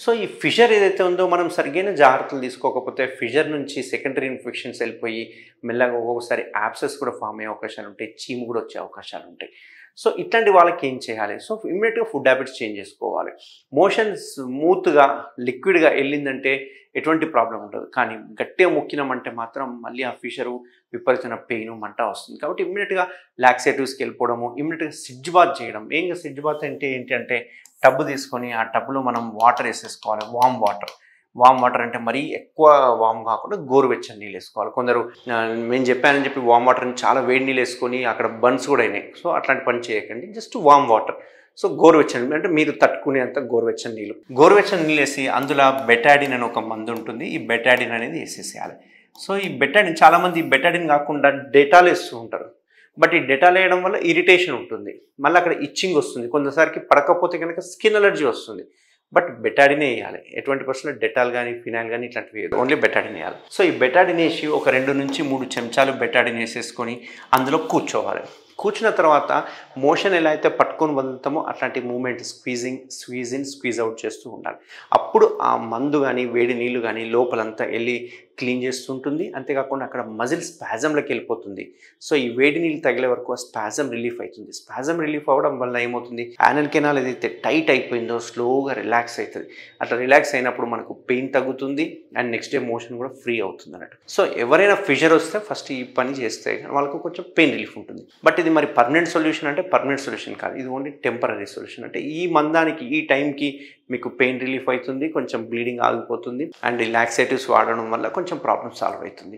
So ఈ fissure ఏదైతే ఉందో మనం సరిగైన జాగ్రత్తలు తీసుకోకపోతే ఫిషర్ నుంచి సెకండరీ ఇన్ఫెక్షన్స్ వెళ్ళిపోయి మెల్లగా ఒక్కొక్కసారి యాబ్సెస్ కూడా ఫామ్ అయ్యే అవకాశాలు ఉంటాయి, చీము కూడా వచ్చే అవకాశాలు ఉంటాయి. సో ఇట్లాంటి వాళ్ళకి ఏం చేయాలి? సో ఇమ్మీడియట్గా ఫుడ్ హ్యాబిట్స్ చేంజ్ చేసుకోవాలి. మోషన్ స్మూత్గా లిక్విడ్గా వెళ్ళిందంటే ఎటువంటి ప్రాబ్లం ఉండదు. కానీ గట్టిగా మొక్కినామంటే మాత్రం మళ్ళీ ఆ ఫిషరు విపరీతమైన పెయిన్ మంట వస్తుంది. కాబట్టి ఇమ్మీడియట్గా లాక్సేటివ్స్కి వెళ్ళిపోవడము, ఇమ్మీడియట్గా సిడ్జ్ బాత్ చేయడం. ఏంగా సిడ్జ్ బాత్ అంటే ఏంటి అంటే టబ్ తీసుకొని ఆ టబ్లో మనం వాటర్ వేసేసుకోవాలి. వామ్ వాటర్ అంటే మరీ ఎక్కువ వామ్ కాకుండా గోరువెచ్చని నీళ్ళు వేసుకోవాలి. కొందరు నేను చెప్పానని చెప్పి వామ్ వాటర్ని చాలా వేడి నీళ్ళు వేసుకొని అక్కడ బర్న్స్ కూడా అయినాయి. సో అట్లాంటి పని చేయకండి, జస్ట్ వామ్ వాటర్. సో గోరువెచ్చని అంటే మీరు తట్టుకునేంత గోరువెచ్చని నీళ్ళు వేసి అందులో బెటాడిన్ అని ఒక మందు ఉంటుంది. ఈ బెటాడిన్ అనేది వేసేసేయాలి. సో ఈ బెటాడిన్ చాలామంది బెటాడిన్ కాకుండా డెటాల్ వేస్తూ ఉంటారు. బట్ ఈ డెటాల్ వేయడం వల్ల ఇరిటేషన్ ఉంటుంది, మళ్ళీ అక్కడ ఇచ్చింగ్ వస్తుంది, కొంతసారికి పడకపోతే కనుక స్కిన్ అలర్జీ వస్తుంది. బట్ బెటాడినే వేయాలి. ఎటువంటి పర్సెంట్ డెటాల్ కానీ ఫినాయిల్ కానీ ఇట్లాంటివి వేయదు, ఓన్లీ బెటాడిన్ వేయాలి. సో ఈ బెటాడిన్ వేసి ఒక 2 నుంచి 3 చెంచాలు బెటాడిన్ వేసేసుకొని అందులో కూర్చోవాలి. కూర్చున్న తర్వాత మోషన్ ఎలా అయితే పట్టుకొని వదులుతామో అట్లాంటి moment squeeze in squeeze out చేస్తూ ఉండాలి. అప్పుడు ఆ మందు కానీ వేడి నీళ్ళు కానీ లోపలంతా వెళ్ళి క్లీన్ చేస్తుంటుంది. అంతేకాకుండా అక్కడ మజిల్ స్పాజంలోకి వెళ్ళిపోతుంది. సో ఈ వేడి నీళ్ళు తగిలే వరకు స్పాజం రిలీఫ్ అవుతుంది. స్పాజం రిలీఫ్ అవ్వడం వల్ల ఏమవుతుంది, యానల్ కెనాల్ ఏదైతే టైట్ అయిపోయిందో స్లోగా రిలాక్స్ అవుతుంది. అట్లా రిలాక్స్ అయినప్పుడు మనకు పెయిన్ తగ్గుతుంది అండ్ నెక్స్ట్ డే మోషన్ కూడా ఫ్రీ అవుతుంది అన్నట్టు. సో ఎవరైనా ఫిషర్ వస్తే ఫస్ట్ ఈ పని చేస్తే వాళ్ళకు కొంచెం పెయిన్ రిలీఫ్ ఉంటుంది. బట్ ఇది మరి పర్మనెంట్ సొల్యూషన్ అంటే పర్మనెంట్ సొల్యూషన్ కాదు, ఇది ఓన్లీ టెంపరీ సొల్యూషన్. అంటే ఈ మందానికి ఈ టైంకి మీకు పెయిన్ రిలీఫ్ అవుతుంది, కొంచెం బ్లీడింగ్ ఆగిపోతుంది అండ్ లాక్సేటివ్స్ వాడడం వల్ల కొంచెం ప్రాబ్లమ్ సాల్వ్ అవుతుంది.